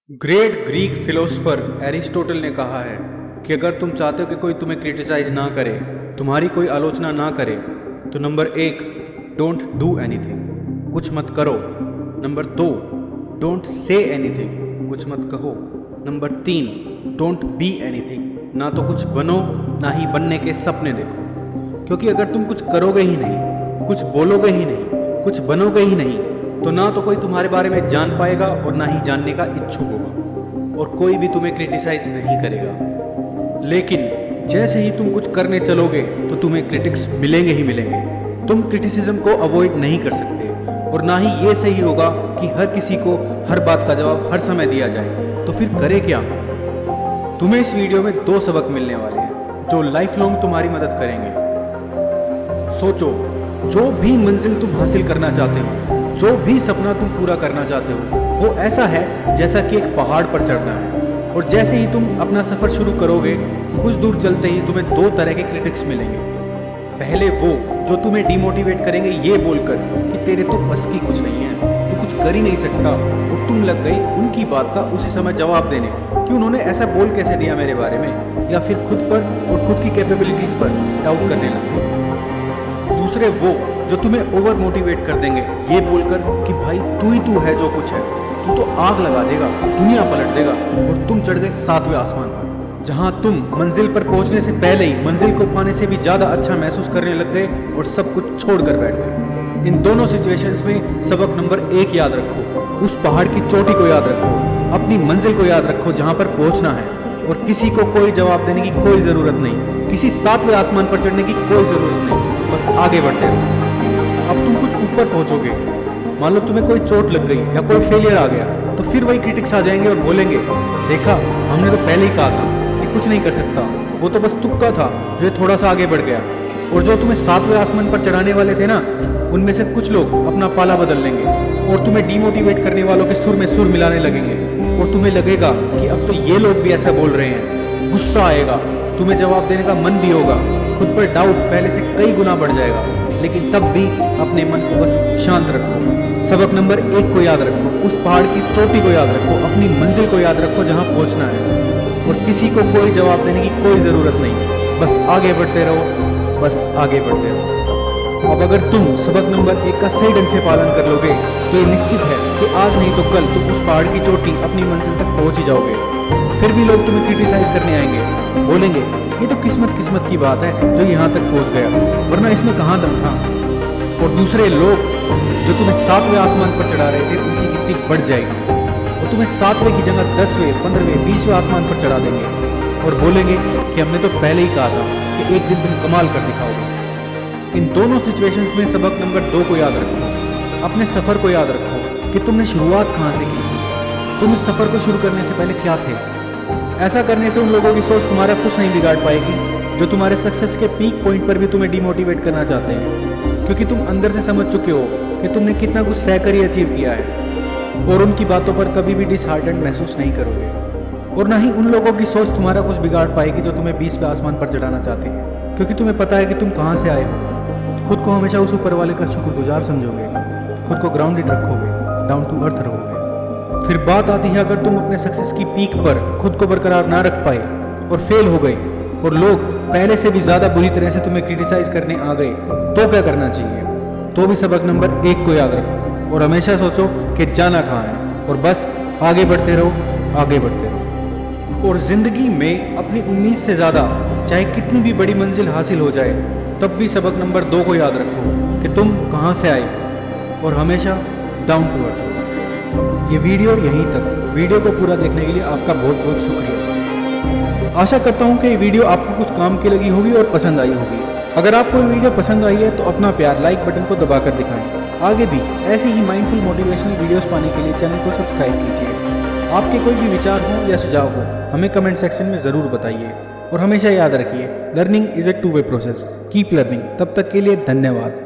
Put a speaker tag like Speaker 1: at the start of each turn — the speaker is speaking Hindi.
Speaker 1: ग्रेट ग्रीक फिलोसोफर एरिस्टोटल ने कहा है कि अगर तुम चाहते हो कि कोई तुम्हें क्रिटिसाइज ना करे, तुम्हारी कोई आलोचना ना करे, तो नंबर 1, डोंट डू एनीथिंग, कुछ मत करो। नंबर 2, डोंट से एनीथिंग, कुछ मत कहो। नंबर 3, डोंट बी एनीथिंग, ना तो कुछ बनो ना ही बनने के सपने देखो। क्योंकि अगर तुम कुछ करोगे ही नहीं, कुछ बोलोगे ही नहीं, कुछ बनोगे ही नहीं, तो ना तो कोई तुम्हारे बारे में जान पाएगा और ना ही जानने का इच्छुक होगा, और कोई भी तुम्हें क्रिटिसाइज नहीं करेगा। लेकिन जैसे ही तुम कुछ करने चलोगे तो तुम्हें क्रिटिक्स मिलेंगे ही मिलेंगे। तुम क्रिटिसिज्म को अवॉइड नहीं कर सकते, और ना ही ये सही होगा कि हर किसी को हर बात का जवाब हर समय दिया जाए। तो फिर करे क्या? तुम्हें इस वीडियो में 2 सबक मिलने वाले हैं जो लाइफ लॉन्ग तुम्हारी मदद करेंगे। सोचो, जो भी मंजिल तुम हासिल करना चाहते हो, जो भी सपना तुम पूरा करना चाहते हो, वो ऐसा है जैसा कि एक पहाड़ पर चढ़ना है। और जैसे ही तुम अपना सफर शुरू करोगे, कुछ दूर चलते ही तुम्हें 2 तरह के क्रिटिक्स मिलेंगे। पहले वो जो तुम्हें डिमोटिवेट करेंगे ये बोलकर कि तेरे तो बस की कुछ नहीं है, तू कुछ कर ही नहीं सकता, और तुम लग गई उनकी बात का उसी समय जवाब देने कि उन्होंने ऐसा बोल कैसे दिया मेरे बारे में, या फिर खुद पर और खुद की कैपेबिलिटीज पर डाउट करने लग गए। दूसरे वो जो तुम्हें ओवर मोटिवेट कर देंगे ये बोलकर कि भाई तू है जो कुछ है, तू तो आग लगा देगा, दुनिया पलट देगा, और तुम चढ़ गए 7वें आसमान पर, जहां तुम मंजिल पर पहुंचने से पहले ही मंजिल को पाने से भी ज्यादा अच्छा महसूस करने लग गए और सब कुछ छोड़कर बैठ गए। इन दोनों सिचुएशंस में सबक नंबर 1 याद रखो, उस पहाड़ की चोटी को याद रखो, अपनी मंजिल को याद रखो जहां पर पहुंचना है, और किसी को कोई जवाब देने की कोई जरूरत नहीं, किसी 7वें आसमान पर चढ़ने की कोई जरूरत नहीं, बस आगे बढ़ते रहो। अब तुम कुछ ऊपर पहुंचोगे, मान लो तुम्हें कोई चोट लग गई या कोई फेलियर आ गया, तो फिर वही क्रिटिक्स आ जाएंगे और बोलेंगे, देखा हमने तो पहले ही कहा था कि कुछ नहीं कर सकता, वो तो बस तुक्का था जो थोड़ा सा आगे बढ़ गया। और जो तुम्हें 7वें आसमान पर चढ़ाने वाले थे ना, उनमें से कुछ लोग अपना पाला बदल लेंगे और तुम्हें डिमोटिवेट करने वालों के सुर में सुर मिलाने लगेंगे, और तुम्हें लगेगा कि अब तो ये लोग भी ऐसा बोल रहे हैं। गुस्सा आएगा, तुम्हें जवाब देने का मन भी होगा, खुद पर डाउट पहले से कई गुना बढ़ जाएगा, लेकिन तब भी अपने मन को बस शांत रखो। सबक नंबर 1 को याद रखो, उस पहाड़ की चोटी को याद रखो, अपनी मंजिल को याद रखो जहां पहुंचना है, और किसी को कोई जवाब देने की कोई जरूरत नहीं, बस आगे बढ़ते रहो, बस आगे बढ़ते रहो। अब अगर तुम सबक नंबर 1 का सही ढंग से पालन कर लोगे तो ये निश्चित है कि आज नहीं तो कल तुम उस पहाड़ की चोटी अपनी मंजिल तक पहुंच ही जाओगे। फिर भी लोग तुम्हें क्रिटिसाइज करने आएंगे, बोलेंगे ये तो किस्मत की बात है जो यहाँ तक पहुंच गया, वरना इसमें कहाँ दम था। और दूसरे लोग जो तुम्हें 7वें आसमान पर चढ़ा रहे थे, उनकी गिनती बढ़ जाएगी, वो तुम्हें 7वें की जगह 10वें, 15वें, 20वें आसमान पर चढ़ा देंगे और बोलेंगे कि हमने तो पहले ही कहा था कि एक दिन तुम कमाल कर दिखाओगे। इन दोनों सिचुएशंस में सबक नंबर 2 को याद रखो, अपने सफर को याद रखो कि तुमने शुरुआत कहाँ से की थी, तुम इस सफर को शुरू करने से पहले क्या थे। ऐसा करने से उन लोगों की सोच तुम्हारा कुछ नहीं बिगाड़ पाएगी जो तुम्हारे सक्सेस के पीक पॉइंट पर भी तुम्हें डिमोटिवेट करना चाहते हैं, क्योंकि तुम अंदर से समझ चुके हो कि तुमने कितना कुछ सहकर ही अचीव किया है, और उनकी बातों पर कभी भी डिसहार्टेंड महसूस नहीं करोगे। और ना ही उन लोगों की सोच तुम्हारा कुछ बिगाड़ पाएगी जो तुम्हें 20वें आसमान पर चढ़ाना चाहते हैं, क्योंकि तुम्हें पता है कि तुम कहाँ से आए हो। खुद को हमेशा उस ऊपर वाले का शुक्रगुजार समझोगे, खुद को ग्राउंडेड रखोगे, डाउन टू अर्थ रहोगे। फिर बात आती है, अगर तुम अपने सक्सेस की पीक पर खुद को बरकरार ना रख पाए और फेल हो गए, और लोग पहले से भी ज्यादा बुरी तरह से तुम्हें क्रिटिसाइज करने आ गए, तो क्या करना चाहिए? तो भी सबक नंबर 1 को याद रखो, और हमेशा सोचो कि जाना कहाँ है, और बस आगे बढ़ते रहो, आगे बढ़ते रहो। और जिंदगी में अपनी उम्मीद से ज्यादा चाहे कितनी भी बड़ी मंजिल हासिल हो जाए, तब भी सबक नंबर 2 को याद रखो कि तुम कहाँ से आए, और हमेशा डाउन टू अर्थ। ये वीडियो यहीं तक। वीडियो को पूरा देखने के लिए आपका बहुत बहुत शुक्रिया। आशा करता हूँ कि ये वीडियो आपको कुछ काम की लगी होगी और पसंद आई होगी। अगर आपको ये वीडियो पसंद आई है तो अपना प्यार लाइक बटन को दबाकर दिखाएं। आगे भी ऐसे ही माइंडफुल मोटिवेशनल वीडियोस पाने के लिए चैनल को सब्सक्राइब कीजिए। आपके कोई भी विचार हो या सुझाव हो हमें कमेंट सेक्शन में ज़रूर बताइए, और हमेशा याद रखिए, learning is a 2 way process. Keep learning. तब तक के लिए धन्यवाद।